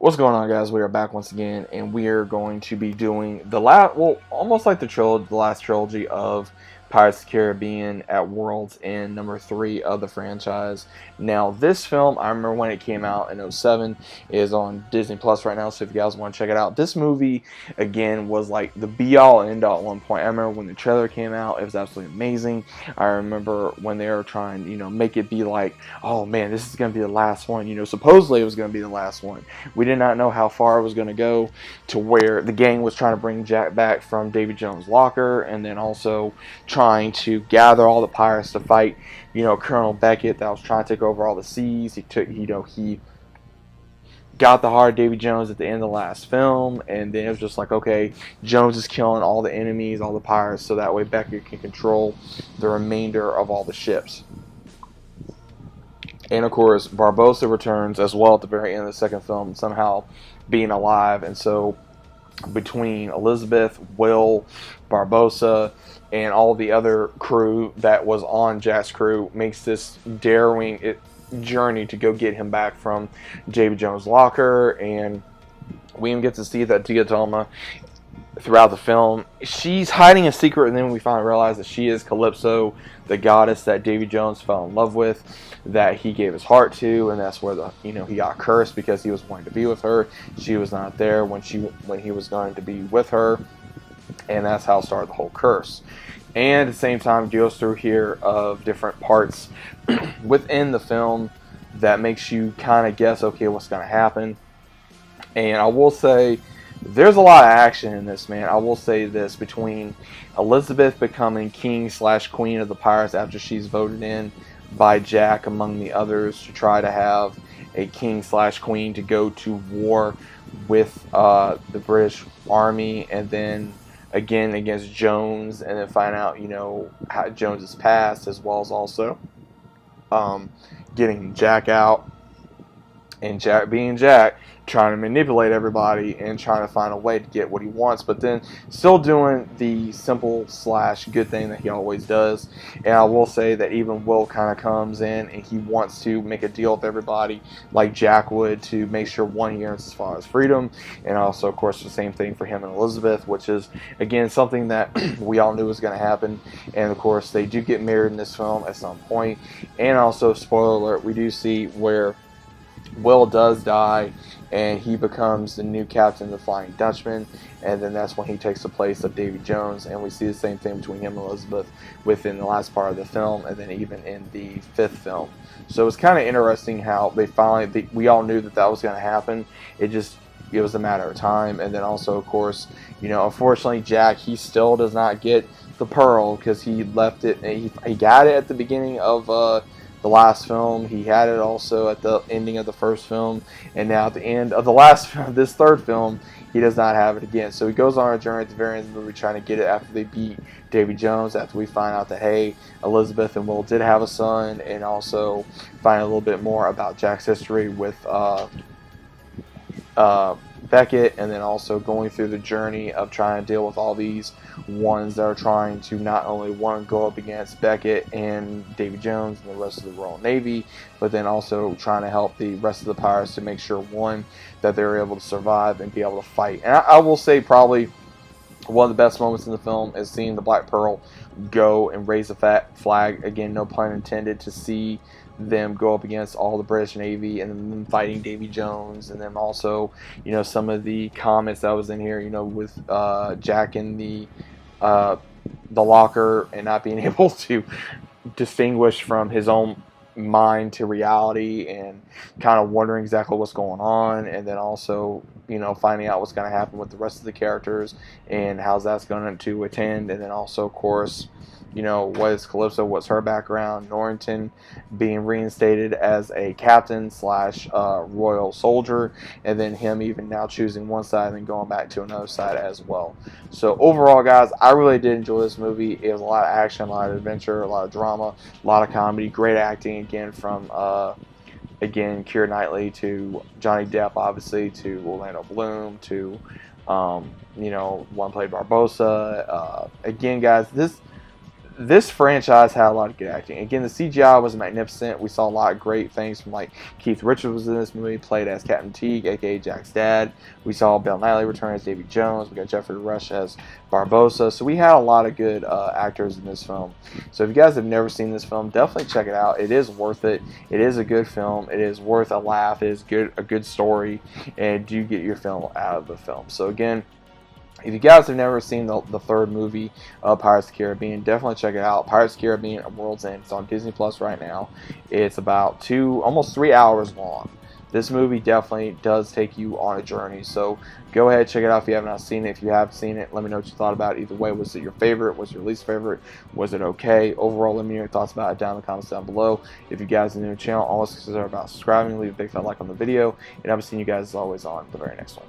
What's going on, guys? We are back once again, and we are going to be doing the last, well, almost like the last trilogy of Pirates of the Caribbean at World's End, number 3 of the franchise. Now, this film, I remember when it came out in '07, is on Disney Plus right now, so if you guys want to check it out. This movie, again, was like the be-all, end-all at one point. I remember when the trailer came out, it was absolutely amazing. I remember when they were trying, make it be like, oh man, this is going to be the last one. Supposedly it was going to be the last one. We did not know how far it was going to go, to where the gang was trying to bring Jack back from Davy Jones' locker, and then also trying to gather all the pirates to fight, Colonel Beckett that was trying to take over all the seas. He got the heart of Davy Jones at the end of the last film, and then it was just like, okay, Jones is killing all the enemies, all the pirates, so that way Beckett can control the remainder of all the ships. And of course, Barbossa returns as well at the very end of the second film, somehow being alive. And so, between Elizabeth, Will, Barbossa, and all the other crew that was on Jack's crew, makes this daring journey to go get him back from Davy Jones' locker. And we even get to see that Tia Toma throughout the film. She's hiding a secret, and then we finally realize that she is Calypso, the goddess that Davy Jones fell in love with, that he gave his heart to, and that's where he got cursed because he was wanting to be with her. She was not there when he was going to be with her, and that's how it started the whole curse. And at the same time, it goes through here of different parts within the film that makes you kind of guess, okay, what's going to happen. And I will say, there's a lot of action in this, man. I will say this, between Elizabeth becoming king/queen of the pirates after she's voted in by Jack among the others to try to have a king/queen to go to war with the British Army, and then again against Jones, and then find out, how Jones's past, as well as also getting Jack out, and Jack being Jack, trying to manipulate everybody and trying to find a way to get what he wants, but then still doing the simple/good thing that he always does. And I will say that even Will kind of comes in and he wants to make a deal with everybody like Jack would, to make sure one, he earns as far as freedom, and also of course the same thing for him and Elizabeth, which is again something that we all knew was going to happen. And of course they do get married in this film at some point. And also, spoiler alert, we do see where Will does die, and he becomes the new captain of the Flying Dutchman, and then that's when he takes the place of Davy Jones. And we see the same thing between him and Elizabeth within the last part of the film, and then even in the 5th film. So it's kind of interesting how we all knew that was going to happen. It was a matter of time. And then also, of course, unfortunately Jack, he still does not get the pearl, because he left it, and he got it at the beginning of the last film. He had it also at the ending of the first film, and now at the end of the last film, this 3rd film, he does not have it again. So he goes on a journey at the very end of the movie trying to get it after they beat Davy Jones, after we find out that, hey, Elizabeth and Will did have a son, and also find a little bit more about Jack's history with Beckett, and then also going through the journey of trying to deal with all these ones that are trying to not only go up against Beckett and Davy Jones and the rest of the Royal Navy, but then also trying to help the rest of the pirates to make sure, one, that they're able to survive and be able to fight. And I will say probably one of the best moments in the film is seeing the Black Pearl go and raise a fat flag, again, no pun intended, to see them go up against all the British Navy, and then them fighting Davy Jones. And then also, some of the comments that was in here, with Jack in the locker and not being able to distinguish from his own mind to reality, and kind of wondering exactly what's going on. And then also, finding out what's going to happen with the rest of the characters and how's that's going to attend. And then also, of course, what is Calypso, what's her background, Norrington being reinstated as a captain/royal soldier, and then him even now choosing one side and then going back to another side as well. So overall, guys, I really did enjoy this movie. It was a lot of action, a lot of adventure, a lot of drama, a lot of comedy, great acting again from Keira Knightley to Johnny Depp, obviously, to Orlando Bloom, to one played Barbossa. Again, guys, this franchise had a lot of good acting. Again, the CGI was magnificent. We saw a lot of great things from, like, Keith Richards was in this movie, played as Captain Teague, aka Jack's dad. We saw Bill Nighy return as Davy Jones. We got Jeffrey Rush as Barbossa. So we had a lot of good actors in this film. So if you guys have never seen this film, definitely check it out. It is worth it. It is a good film. It is worth a laugh. It is a good story, and do get your film out of the film. So again, if you guys have never seen the third movie of Pirates of the Caribbean, definitely check it out. Pirates of the Caribbean: A World's End. It's on Disney Plus right now. It's about almost 3 hours long. This movie definitely does take you on a journey. So go ahead, check it out if you have not seen it. If you have seen it, let me know what you thought about it. Either way, was it your favorite? Was it your least favorite? Was it okay? Overall, let me know your thoughts about it down in the comments down below. If you guys are new to the channel, always consider about subscribing. Leave a big fat like on the video. And I'll be seeing you guys as always on the very next one.